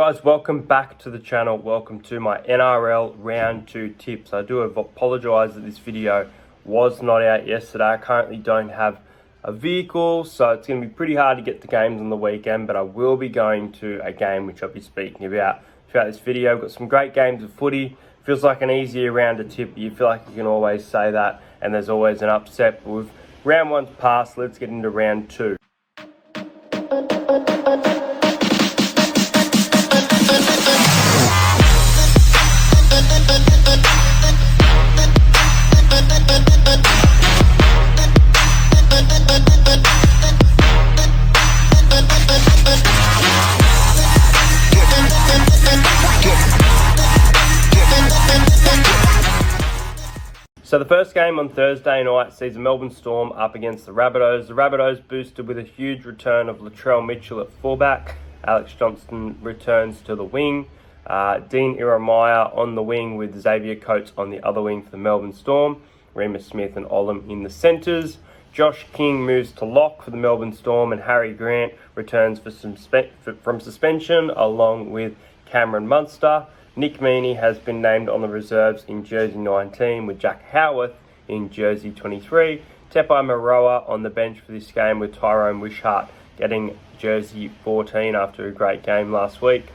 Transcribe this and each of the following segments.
guys, welcome back to the channel. Welcome to my NRL Round 2 tips. I do apologise that this video was not out yesterday. I currently don't have a vehicle, so it's going to be pretty hard to get the games on the weekend, but I will be going to a game which I'll be speaking about throughout this video. I've got some great games of footy. Feels like an easier round to tip. You feel like you can always say that, and there's always an upset. But with round 1's passed, let's get into round 2. So the first game on Thursday night sees the Melbourne Storm up against the Rabbitohs. The Rabbitohs boosted with a huge return of Latrell Mitchell at fullback. Alex Johnston returns to the wing. Dean Ieremia on the wing with Xavier Coates on the other wing for the Melbourne Storm. Remus Smith and Olam in the centres. Josh King moves to lock for the Melbourne Storm, and Harry Grant returns from suspension along with Cameron Munster. Nick Meaney has been named on the reserves in jersey 19 with Jack Howarth in jersey 23. Tepai Moeroa on the bench for this game with Tyrone Wishart getting jersey 14 after a great game last week.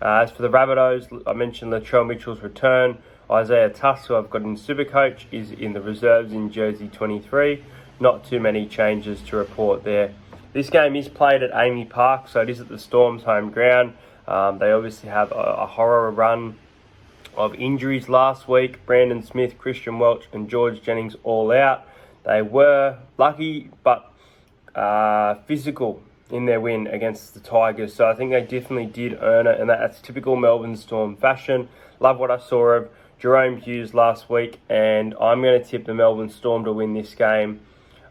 As for the Rabbitohs, I mentioned Latrell Mitchell's return. Isaiah Tuss, who I've got in Supercoach, is in the reserves in jersey 23. Not too many changes to report there. This game is played at Amy Park, so it is at the Storm's home ground. They obviously have a horror run of injuries last week. Brandon Smith, Christian Welch and George Jennings all out. They were lucky but physical in their win against the Tigers. So I think they definitely did earn it, and that's typical Melbourne Storm fashion. Love what I saw of Jerome Hughes last week, and I'm going to tip the Melbourne Storm to win this game.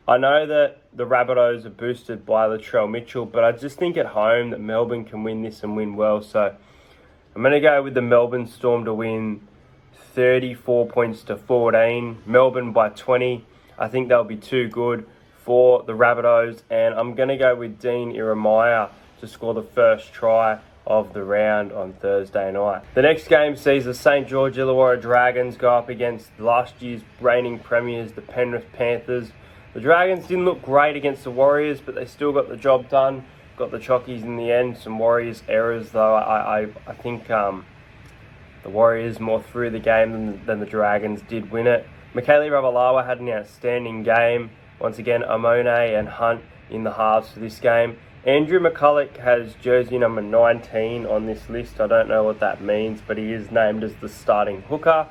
I know that the Rabbitohs are boosted by Latrell Mitchell, but I just think at home that Melbourne can win this and win well. So I'm going to go with the Melbourne Storm to win 34 points to 14. Melbourne by 20. I think they'll be too good for the Rabbitohs, and I'm going to go with Dean Ieremia to score the first try of the round on Thursday night. The next game sees the St. George Illawarra Dragons go up against last year's reigning premiers, the Penrith Panthers. The Dragons didn't look great against the Warriors, but they still got the job done. Got the Chockies in the end. Some Warriors errors, though. I think the Warriors more threw the game than the Dragons did win it. Michaeli Ravalawa had an outstanding game. Once again, Amone and Hunt in the halves for this game. Andrew McCulloch has jersey number 19 on this list. I don't know what that means, but he is named as the starting hooker.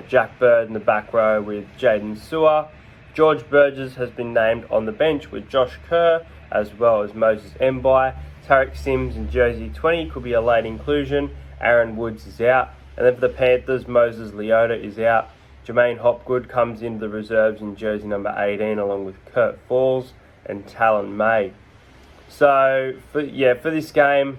Jack Bird in the back row with Jaden Sewer. George Burgess has been named on the bench with Josh Kerr, as well as Moses Mbai. Tarek Sims in jersey 20 could be a late inclusion. Aaron Woods is out. And then for the Panthers, Moses Leota is out. Jermaine Hopgood comes into the reserves in jersey number 18, along with Kurt Falls and Talon May. So, for this game,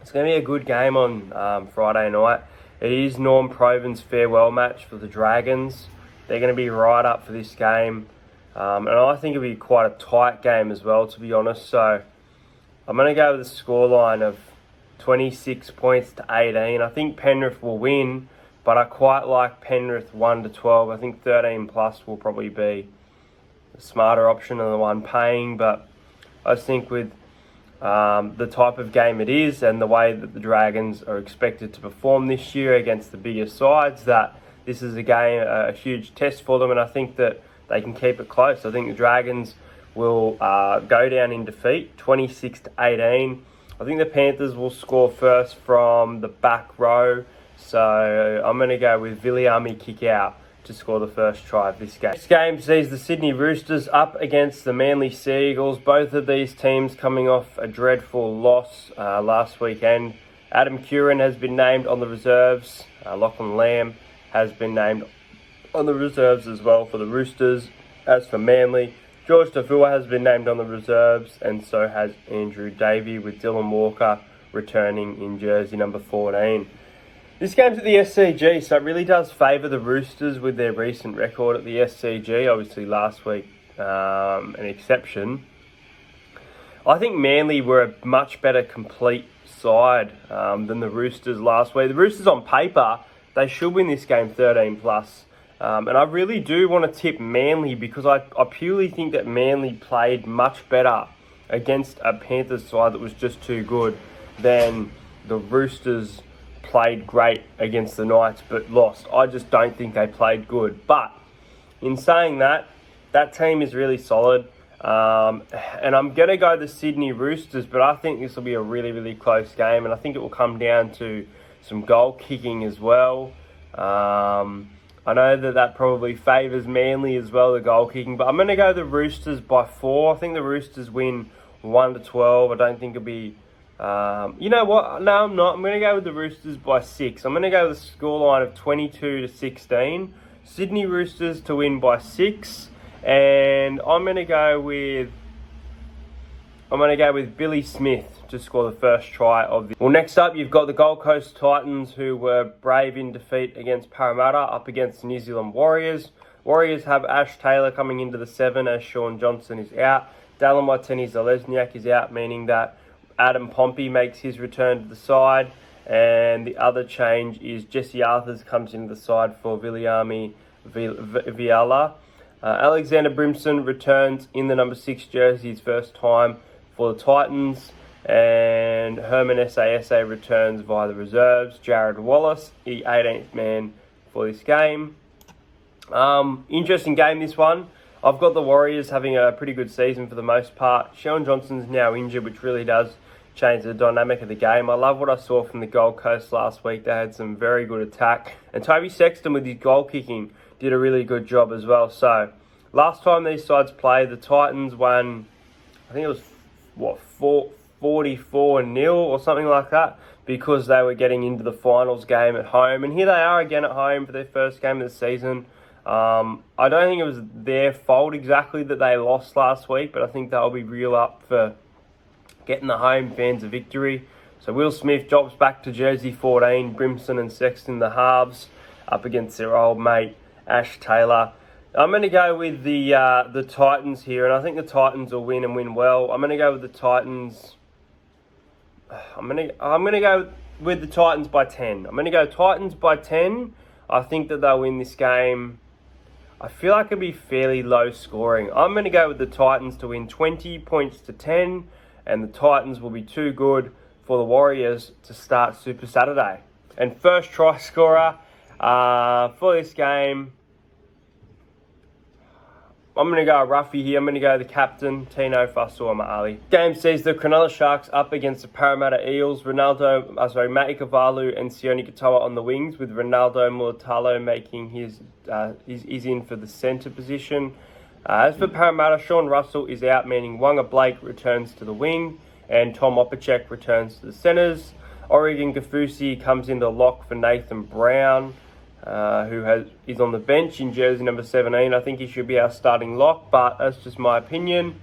it's going to be a good game on Friday night. It is Norm Proven's farewell match for the Dragons. They're going to be right up for this game. And I think it'll be quite a tight game as well, to be honest. So I'm going to go with a scoreline of 26 points to 18. I think Penrith will win, but I quite like Penrith 1 to 12. I think 13 plus will probably be the smarter option than the one paying. But I just think with the type of game it is and the way that the Dragons are expected to perform this year against the bigger sides, that this is a game, a huge test for them, and I think that they can keep it close. I think the Dragons will go down in defeat, 26 to 18. I think the Panthers will score first from the back row, so I'm going to go with Viliami kick out to score the first try of this game. This game sees the Sydney Roosters up against the Manly Sea Eagles. Both of these teams coming off a dreadful loss last weekend. Adam Curran has been named on the reserves. Lachlan Lamb has been named on the reserves as well for the Roosters. As for Manly, George Tafua has been named on the reserves, and so has Andrew Davey, with Dylan Walker returning in jersey number 14. This game's at the SCG, so it really does favour the Roosters with their recent record at the SCG. Obviously last week an exception. I think Manly were a much better complete side than the Roosters last week. The Roosters on paper, they should win this game 13 plus. And I really do want to tip Manly because I purely think that Manly played much better against a Panthers side that was just too good than the Roosters played great against the Knights but lost. I just don't think they played good. But in saying that, that team is really solid. And I'm going to go the Sydney Roosters, but I think this will be a really, really close game. And I think it will come down to some goal kicking as well. I know that probably favours Manly as well, the goal kicking. But I'm going to go the Roosters by 4. I think the Roosters win 1-12. I don't think it'll be... you know what? No, I'm not. I'm going to go with the Roosters by 6. I'm going to go with a scoreline of 22-16. Sydney Roosters to win by 6. And I'm going to go with Billy Smith to score the first try of the... Well, next up, you've got the Gold Coast Titans, who were brave in defeat against Parramatta, up against the New Zealand Warriors. Warriors have Ash Taylor coming into the 7 as Sean Johnson is out. Dallin Martini-Zalesniak is out, meaning that Adam Pompey makes his return to the side. And the other change is Jesse Arthurs comes into the side for Viliami Viala. Alexander Brimson returns in the number 6 jersey, his first time for the Titans. And Herman Sasa returns via the reserves. Jared Wallace, the 18th man for this game. Interesting game, this one. I've got the Warriors having a pretty good season for the most part. Sean Johnson's now injured, which really does change the dynamic of the game. I love what I saw from the Gold Coast last week. They had some very good attack. And Toby Sexton, with his goal kicking, did a really good job as well. So, last time these sides played, the Titans won, I think it was, 44-0 or something like that, because they were getting into the finals game at home. And here they are again at home for their first game of the season. I don't think it was their fault exactly that they lost last week, but I think they'll be real up for getting the home fans a victory. So Will Smith drops back to jersey 14, Brimson and Sexton the halves, up against their old mate Ash Taylor. I'm going to go with the Titans here, and I think the Titans will win and win well. I'm going to go with the Titans. I'm going to go with the Titans by 10. I'm going to go Titans by 10. I think that they'll win this game. I feel like it'll be fairly low scoring. I'm going to go with the Titans to win 20 points to 10, and the Titans will be too good for the Warriors to start Super Saturday. And first try scorer for this game, I'm going to go a roughie here. I'm going to go the captain, Tino Fa'asuamaleaui. Game sees the Cronulla Sharks up against the Parramatta Eels. Mate Ikavalu and Sione Katoa on the wings, with Ronaldo Mulatalo making his in for the centre position. As for Parramatta, Sean Russell is out, meaning Wanga Blake returns to the wing, and Tom Opacek returns to the centres. Oregon Gafusi comes into lock for Nathan Brown, who is on the bench in jersey number 17. I think he should be our starting lock, but that's just my opinion.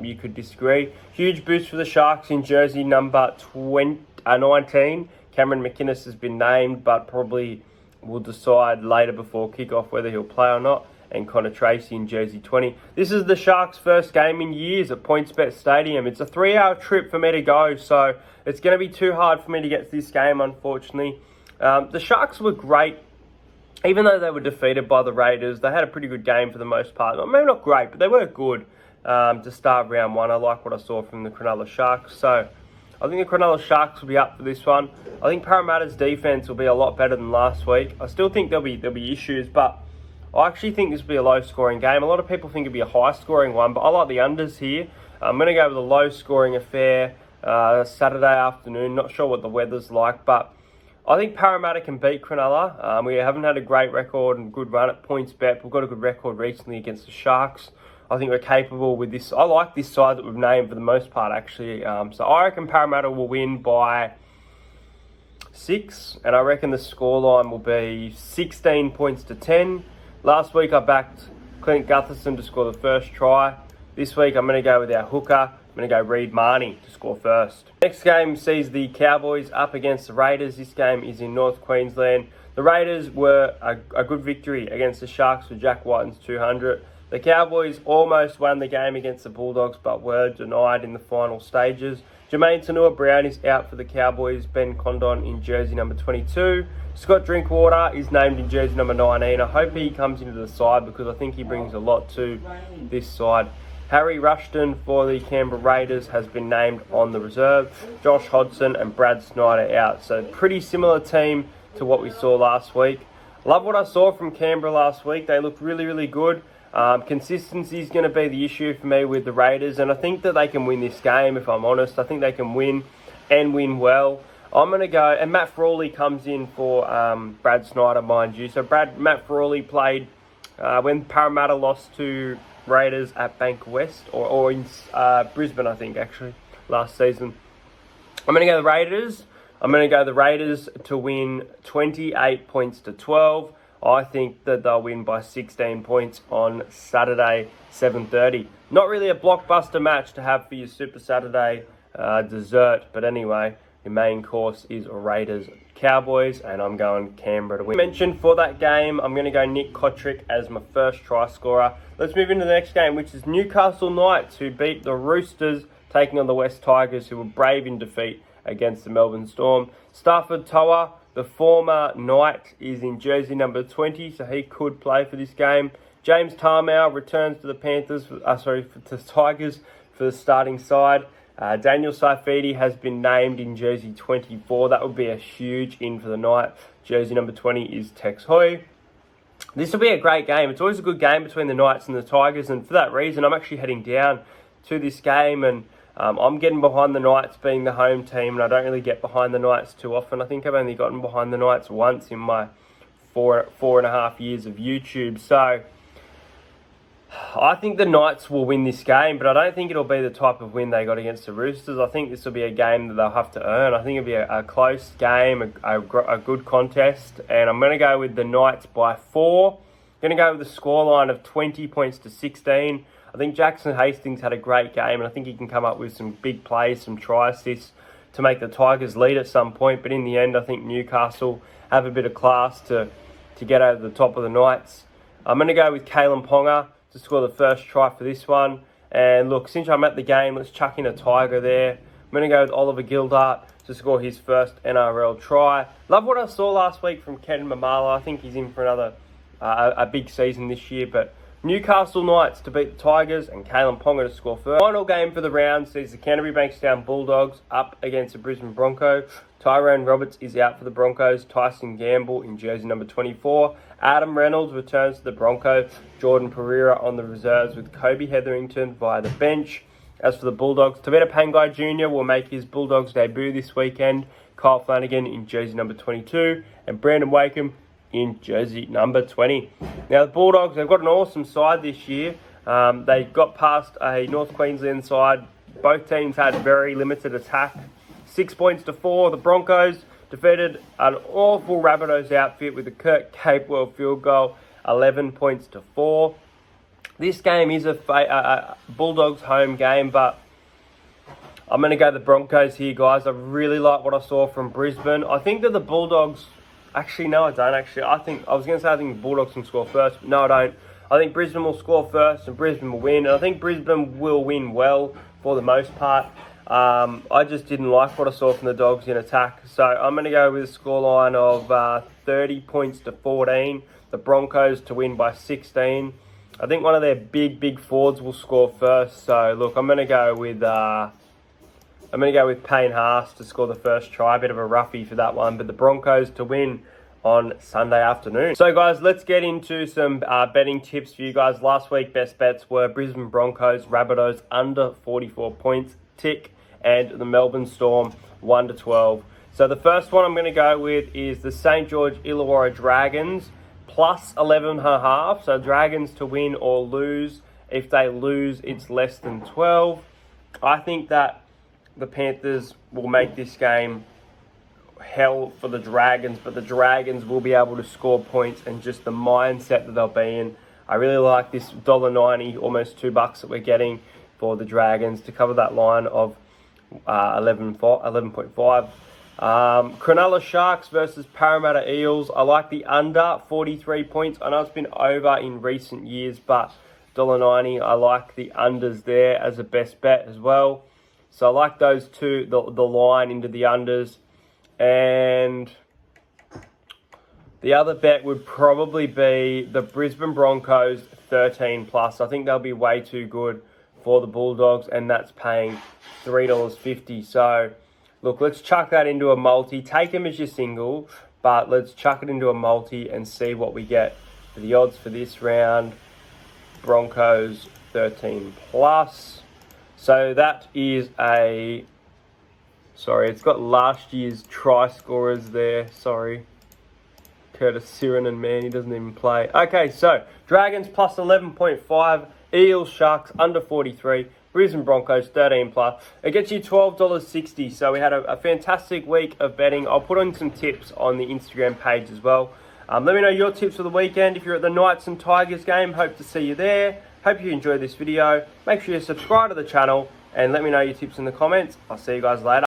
You could disagree. Huge boost for the Sharks in jersey number 19. Cameron McInnes has been named, but probably will decide later before kickoff whether he'll play or not. And Connor Tracy in jersey 20. This is the Sharks' first game in years at PointsBet Stadium. It's a 3-hour trip for me to go, so it's going to be too hard for me to get to this game, unfortunately. The Sharks were great. Even though they were defeated by the Raiders, they had a pretty good game for the most part. Maybe not great, but they were good to start round one. I like what I saw from the Cronulla Sharks. So I think the Cronulla Sharks will be up for this one. I think Parramatta's defence will be a lot better than last week. I still think there'll be issues, but I actually think this will be a low-scoring game. A lot of people think it'll be a high-scoring one, but I like the unders here. I'm going to go with a low-scoring affair Saturday afternoon. Not sure what the weather's like, but I think Parramatta can beat Cronulla. We haven't had a great record and good run at PointsBet. We've got a good record recently against the Sharks. I think we're capable with this. I like this side that we've named for the most part, actually. So I reckon Parramatta will win by 6, and I reckon the scoreline will be 16 points to 10. Last week I backed Clint Gutherson to score the first try. This week I'm going to go with our hooker. I'm going to go Reed Marnie to score first. Next game sees the Cowboys up against the Raiders. This game is in North Queensland. The Raiders were a good victory against the Sharks with Jack Whiten's 200. The Cowboys almost won the game against the Bulldogs, but were denied in the final stages. Jermaine Tanua-Brown is out for the Cowboys. Ben Condon in jersey number 22. Scott Drinkwater is named in jersey number 19. I hope he comes into the side because I think he brings a lot to this side. Harry Rushton for the Canberra Raiders has been named on the reserve. Josh Hodgson and Brad Snyder out. So pretty similar team to what we saw last week. Love what I saw from Canberra last week. They looked really, really good. Consistency is going to be the issue for me with the Raiders, and I think that they can win this game, if I'm honest. I think they can win and win well. I'm going to go, and Matt Frawley comes in for Brad Snyder, mind you. So Matt Frawley played when Parramatta lost to Raiders at Bank West, or in Brisbane, I think, actually, last season. I'm going to go the Raiders. I'm going to go the Raiders to win 28 points to 12. I think that they'll win by 16 points on Saturday, 7:30. Not really a blockbuster match to have for your Super Saturday dessert, but anyway, your main course is Raiders Cowboys, and I'm going Canberra to win. Mentioned for that game, I'm going to go Nick Kotrick as my first try scorer. Let's move into the next game, which is Newcastle Knights, who beat the Roosters, taking on the West Tigers, who were brave in defeat against the Melbourne Storm. Stafford Toa, the former Knight, is in jersey number 20, so he could play for this game. James Tarmow returns to the to the Tigers for the starting side. Daniel Saifidi has been named in jersey 24. That would be a huge in for the Knight. Jersey number 20 is Tex Hoy. This will be a great game. It's always a good game between the Knights and the Tigers, and for that reason, I'm actually heading down to this game, and I'm getting behind the Knights being the home team, and I don't really get behind the Knights too often. I think I've only gotten behind the Knights once in my four and a half years of YouTube. So I think the Knights will win this game, but I don't think it'll be the type of win they got against the Roosters. I think this will be a game that they'll have to earn. I think it'll be a close game, a good contest, and I'm going to go with the Knights by 4. I'm going to go with the scoreline of 20 points to 16. I think Jackson Hastings had a great game, and I think he can come up with some big plays, some try assists to make the Tigers lead at some point. But in the end, I think Newcastle have a bit of class to get over the top of the Knights. I'm going to go with Kalen Ponga to score the first try for this one. And look, since I'm at the game, let's chuck in a Tiger there. I'm going to go with Oliver Gildart to score his first NRL try. Love what I saw last week from Ken Mamala. I think he's in for another a big season this year, but Newcastle Knights to beat the Tigers and Kalen Ponga to score first. Final game for the round sees the Canterbury Bankstown Bulldogs up against the Brisbane Broncos. Tyrone Roberts is out for the Broncos. Tyson Gamble in jersey number 24. Adam Reynolds returns to the Broncos. Jordan Pereira on the reserves with Kobe Hetherington via the bench. As for the Bulldogs, Tavita Pangai Jr. will make his Bulldogs debut this weekend. Kyle Flanagan in jersey number 22 and Brandon Wakeham in jersey number 20. Now the Bulldogs, they've got an awesome side this year. They got past a North Queensland side. Both teams had very limited attack. 6 points to 4. The Broncos defeated an awful Rabbitohs outfit with a Kurt Capewell field goal, 11 points to 4. This game is a Bulldogs home game, but I'm going to go the Broncos here, guys. I really like what I saw from Brisbane. I think that the Bulldogs... Actually, no, I don't. I think the Bulldogs can score first, but no, I don't. I think Brisbane will score first and Brisbane will win. And I think Brisbane will win well for the most part. I just didn't like what I saw from the Dogs in attack. So I'm going to go with a scoreline of 30 points to 14. The Broncos to win by 16. I think one of their big forwards will score first. So look, I'm going to go with Payne Haas to score the first try. A bit of a roughie for that one, but the Broncos to win on Sunday afternoon. So guys, let's get into some betting tips for you guys. Last week, best bets were Brisbane Broncos, Rabbitohs under 44 points, tick, and the Melbourne Storm 1 to 12. So the first one I'm going to go with is the St. George Illawarra Dragons plus 11.5. So Dragons to win or lose. If they lose, it's less than 12. I think that the Panthers will make this game hell for the Dragons, but the Dragons will be able to score points and just the mindset that they'll be in. I really like this $1.90, almost $2 that we're getting for the Dragons to cover that line of 11.5. Cronulla Sharks versus Parramatta Eels. I like the under 43 points. I know it's been over in recent years, but $1.90, I like the unders there as a best bet as well. So I like those two, the line into the unders. And the other bet would probably be the Brisbane Broncos 13 plus. I think they'll be way too good for the Bulldogs, and that's paying $3.50. So look, let's chuck that into a multi. Take them as your single, but let's chuck it into a multi and see what we get for the odds for this round. Broncos 13 plus. So that is a... Sorry, it's got last year's try scorers there. Sorry. Curtis Siren and Manny doesn't even play. Okay, so Dragons plus 11.5. Eels, Sharks under 43. Brisbane Broncos 13 plus. It gets you $12.60. So we had a fantastic week of betting. I'll put on some tips on the Instagram page as well. Let me know your tips for the weekend. If you're at the Knights and Tigers game, hope to see you there. Hope you enjoyed this video. Make sure you subscribe to the channel and let me know your tips in the comments. I'll see you guys later.